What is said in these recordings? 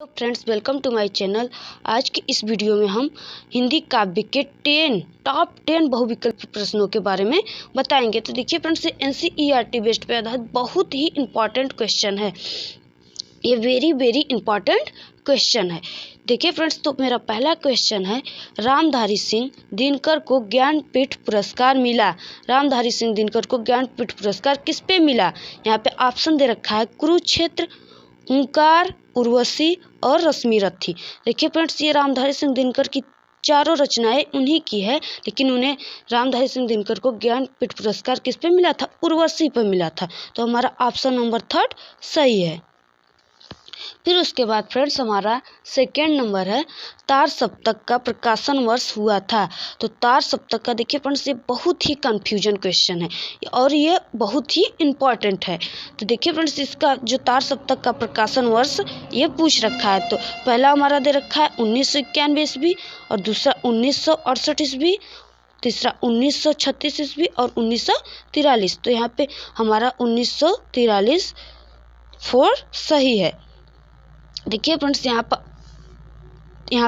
तो friends, welcome to my channel. आज के इस वीडियो में हम हिंदी काव्य के टॉप 10 बहुविकल्पी प्रश्नों के बारे में बताएंगे। तो देखिए फ्रेंड्स, एनसीईआरटी बेस्ड पे आधारित बहुत ही इम्पॉर्टेंट क्वेश्चन है। ये वेरी इम्पॉर्टेंट क्वेश्चन है। देखिए फ्रेंड्स, तो मेरा पहला क्वेश्चन है, रामधारी सिंह दिनकर को ज्ञानपीठ पुरस्कार मिला। रामधारी सिंह दिनकर को ज्ञानपीठ पुरस्कार किस पे मिला? यहाँ पे ऑप्शन दे रखा है, कुरुक्षेत्र, ओंकार, उर्वशी और रश्मिरथी। देखिए फ्रेंड्स, ये रामधारी सिंह दिनकर की चारों रचनाएं उन्हीं की है, लेकिन उन्हें रामधारी सिंह दिनकर को ज्ञानपीठ पुरस्कार किस पे मिला था? उर्वशी पे मिला था। तो हमारा ऑप्शन नंबर 3 सही है। फिर उसके बाद फ्रेंड्स, हमारा सेकेंड नंबर है, तार सप्तक का प्रकाशन वर्ष हुआ था। तो तार सप्तक का देखिए फ्रेंड्स, ये बहुत ही कंफ्यूजन क्वेश्चन है और ये बहुत ही इम्पॉर्टेंट है। तो देखिए फ्रेंड्स, इसका जो तार सप्तक का प्रकाशन वर्ष ये पूछ रखा है। तो पहला हमारा दे रखा है 1991 ईस्वी, और दूसरा 1968 ईस्वी, तीसरा 1936 ईस्वी और 1943। तो यहाँ पे हमारा 1943 4 सही है। देखिए फ्रेंड्स, यहाँ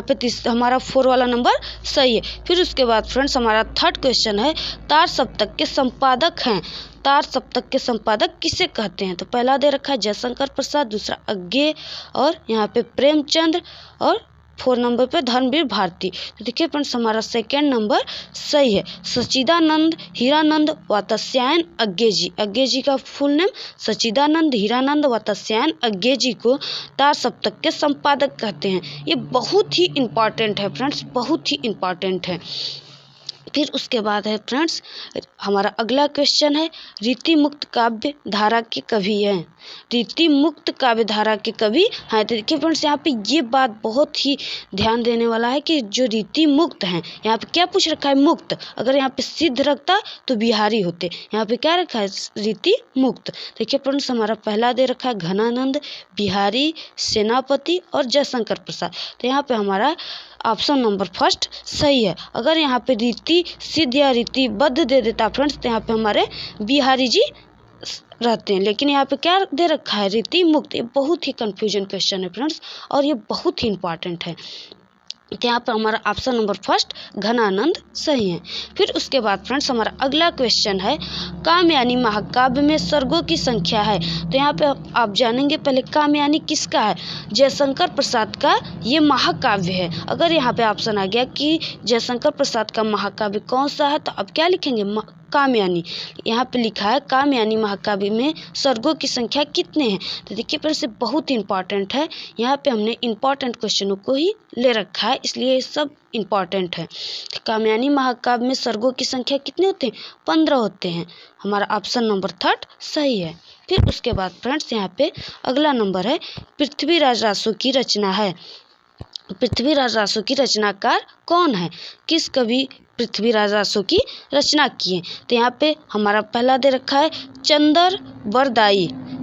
पे हमारा 4 वाला नंबर सही है। फिर उसके बाद फ्रेंड्स, हमारा थर्ड क्वेश्चन है, तार सप्तक के संपादक हैं। तार सप्तक के संपादक किसे कहते हैं? तो पहला दे रखा है जयशंकर प्रसाद, दूसरा अज्ञे, और यहाँ पे प्रेमचंद्र, और 4 नंबर पे धर्मवीर भारती। तो देखिए फ्रेंड्स, हमारा सेकेंड नंबर सही है। सच्चिदानंद हीरानंद वात्स्यायन अज्ञे जी। अज्ञे जी का फुल नेम सच्चिदानंद हीरानंद वात्स्यायन अज्ञे जी को तार सप्तक के संपादक कहते हैं। ये बहुत ही इम्पॉर्टेंट है फ्रेंड्स, बहुत ही इम्पॉर्टेंट है। फिर उसके बाद है फ्रेंड्स, हमारा अगला क्वेश्चन है, रीति मुक्त काव्य धारा के कवि हैं। रीति मुक्त काव्य धारा के कवि हैं। तो देखिए फ्रेंड्स, यहाँ पे ये बात बहुत ही ध्यान देने वाला है कि जो रीति मुक्त हैं, यहाँ पे क्या पूछ रखा है? मुक्त। अगर यहाँ पे सिद्ध रखता तो बिहारी होते, यहाँ पे क्या रखा है? रीति मुक्त। देखिए फ्रेंड्स, हमारा पहला दे रखा है घनानंद, बिहारी, सेनापति और जयशंकर प्रसाद। तो यहाँ पे हमारा ऑप्शन नंबर 1 सही है। अगर यहाँ पे रीति सिद्ध या रीति बद्ध दे देता फ्रेंड्स, तो यहाँ पे हमारे बिहारी जी रहते हैं, लेकिन यहाँ पे क्या दे रखा है? रीति मुक्त। ये बहुत ही कंफ्यूजन क्वेश्चन है फ्रेंड्स, और ये बहुत ही इंपॉर्टेंट है। तो यहाँ पर हमारा ऑप्शन नंबर 1 घनानंद सही है। फिर उसके बाद फ्रेंड्स, हमारा अगला क्वेश्चन है, कामयानी महाकाव्य में सर्गों की संख्या है। तो यहाँ पे आप जानेंगे पहले कामयानी किसका है? जयशंकर प्रसाद का ये महाकाव्य है। अगर यहाँ पे ऑप्शन आ गया कि जयशंकर प्रसाद का महाकाव्य कौन सा है, तो आप क्या लिखेंगे? कामयानी। यहाँ पे लिखा है कामयानी महाकाव्य में सर्गों की संख्या कितने हैं? तो देखिए फिर से बहुत ही इंपॉर्टेंट है। यहाँ पे हमने इंपॉर्टेंट क्वेश्चनों को ही ले रखा है, इसलिए ये सब इंपॉर्टेंट है। कामयानी महाकाव्य में सर्गों की संख्या कितने होते हैं? 15 होते हैं। हमारा ऑप्शन नंबर 3 सही है। फिर उसके बाद फ्रेंड्स, यहाँ पे अगला नंबर है, पृथ्वीराज रासो की रचना है। पृथ्वीराज रासो की रचनाकार कौन है? किस कवि पृथ्वीराज रासो की रचना की है? तो यहाँ पे हमारा पहला दे रखा है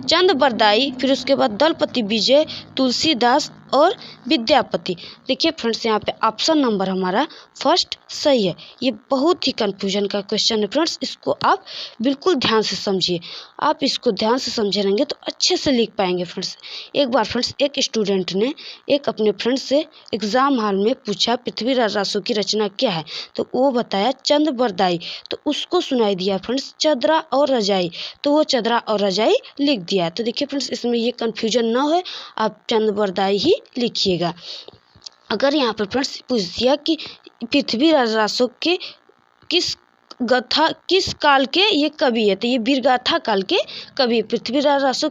चंद बरदाई, फिर उसके बाद दलपति विजय, तुलसीदास और विद्यापति। देखिए फ्रेंड्स, यहाँ पे ऑप्शन नंबर हमारा 1 सही है। ये बहुत ही कंफ्यूजन का क्वेश्चन है फ्रेंड्स, इसको आप बिल्कुल ध्यान से समझिए। आप इसको ध्यान से समझे रहेंगे तो अच्छे से लिख पाएंगे फ्रेंड्स। एक बार फ्रेंड्स, एक स्टूडेंट ने एक अपने फ्रेंड से एग्जाम हॉल में पूछा पृथ्वीराज रासो की रचना क्या है, तो वो बताया चंद बरदाई। तो उसको सुनाई दिया फ्रेंड्स चदरा और रजाई, तो वो चदरा और रजाई लिख दिया। तो देखिए फ्रेंड्स, इसमें ये कंफ्यूजन ना हो, आप चंद बरदाई ही लिखिएगा। अगर यहाँ पर फ्रेंड्स पूछ दिया कि पृथ्वीराज रासो के किस काल के ये कवि है, तो ये वीरगाथा काल के कवि। पृथ्वीराज रासो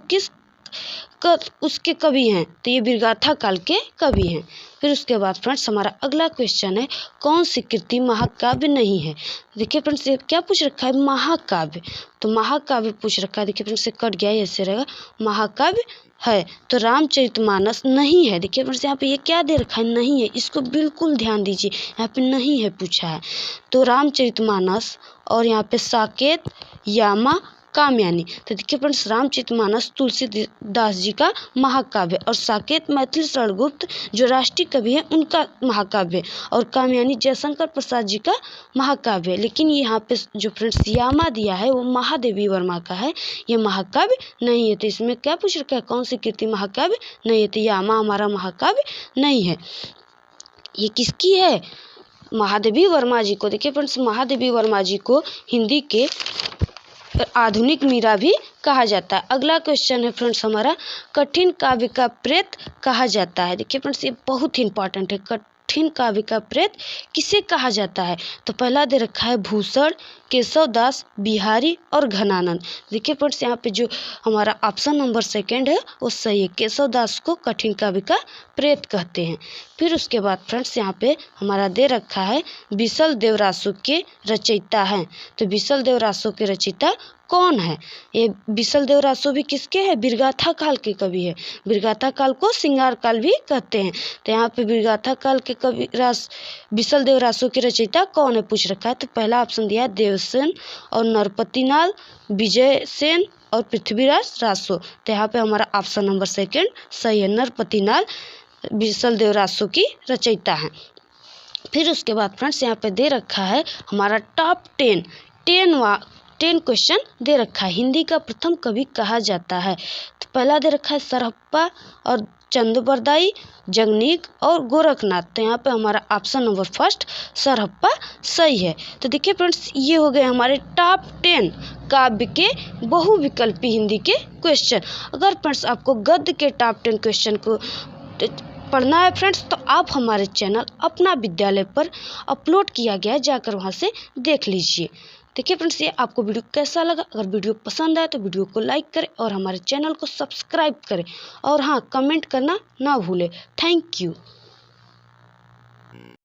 उसके कवि हैं, तो ये वीरगाथा काल के कवि हैं। फिर उसके बाद फ्रेंड्स, हमारा अगला क्वेश्चन है, कौन सी कृति महाकाव्य नहीं है? देखिए फ्रेंड्स, ये क्या पूछ रखा है? महाकाव्य। तो महाकाव्य पूछ रखा है। देखिए फ्रेंड्स, से कट गया, ऐसे रहेगा, महाकाव्य है। तो रामचरितमानस नहीं है। देखिए फ्रेंड्स, यहाँ पे ये क्या दे रखा है? नहीं है। इसको बिल्कुल ध्यान दीजिए, यहाँ पे नहीं है पूछा है। तो रामचरितमानस, और यहाँ पे साकेत, यामा कामयानी। तो देखिए फ्रेंड्स, रामचरितमानस तुलसीदास जी का महाकाव्य और साकेत मैथिली शरण गुप्त जो राष्ट्रीय कवि है उनका महाकाव्य है और कामयानी जयशंकर प्रसाद जी का महाकाव्य है। लेकिन यहाँ पे जो फ्रेंड्स यामा दिया है वो महादेवी वर्मा का है, ये महाकाव्य नहीं है। तो इसमें क्या पूछ रखा है, कौन सी कृति महाकाव्य नहीं है, तो यामा हमारा महाकाव्य नहीं है। ये किसकी है, महादेवी वर्मा जी को। देखिए फ्रेंड्स, महादेवी वर्मा जी को हिंदी के आधुनिक मीरा भी कहा जाता है। अगला क्वेश्चन है फ्रेंड्स हमारा, कठिन काव्य का प्रेत कहा जाता है। देखिए फ्रेंड्स, ये बहुत ही इंपॉर्टेंट है, कठिन काव्य का प्रेत किसे कहा जाता है। तो पहला दे रखा है भूषण, केशवदास, बिहारी और घनानंद। देखिए फ्रेंड्स, यहाँ पे जो हमारा ऑप्शन नंबर सेकंड है वो सही है, केशवदास को कठिन काव्य का प्रेत कहते हैं। फिर उसके बाद फ्रेंड्स यहाँ पे हमारा दे रखा है बिसल देवरासु के रचयिता हैं। तो बिसल देवरासु के रचयिता कौन है, ये बिसल देवरासु भी किसके हैं, बिरगाथा काल के कवि है। बिरगाथा काल को सिंगार काल भी कहते हैं। तो यहाँ पे बिरगाथा काल के कवि बिसल देवरासु के रचयिता कौन है पूछ रखा है। तो पहला ऑप्शन दिया है देवसेन और नरपतिनाल, विजयसेन और पृथ्वीराज रासो। तो यहाँ पे हमारा ऑप्शन नंबर सेकंड सही है, नरपतिनाल बिसल देवरासु की रचयिता है। फिर उसके बाद फ्रेंड्स यहाँ पे दे रखा है हमारा टॉप 10 क्वेश्चन दे रखा है, हिंदी का प्रथम कवि कहा जाता है। तो पहला दे रखा है सरहप्पा और चंदोबरदाई, जगनीक और गोरखनाथ। तो यहाँ पे हमारा ऑप्शन नंबर फर्स्ट सरहप्पा सही है। तो देखिए फ्रेंड्स, ये हो गए हमारे टॉप 10 काव्य के बहुविकल्पी हिंदी के क्वेश्चन। अगर फ्रेंड्स आपको गद्य के टॉप 10 क्वेश्चन को पढ़ना है फ्रेंड्स, तो आप हमारे चैनल अपना विद्यालय पर अपलोड किया गया है, जाकर वहाँ से देख लीजिए। देखिए फ्रेंड्स, ये आपको वीडियो कैसा लगा, अगर वीडियो पसंद आए तो वीडियो को लाइक करें और हमारे चैनल को सब्सक्राइब करें और हाँ, कमेंट करना ना भूलें। Thank you.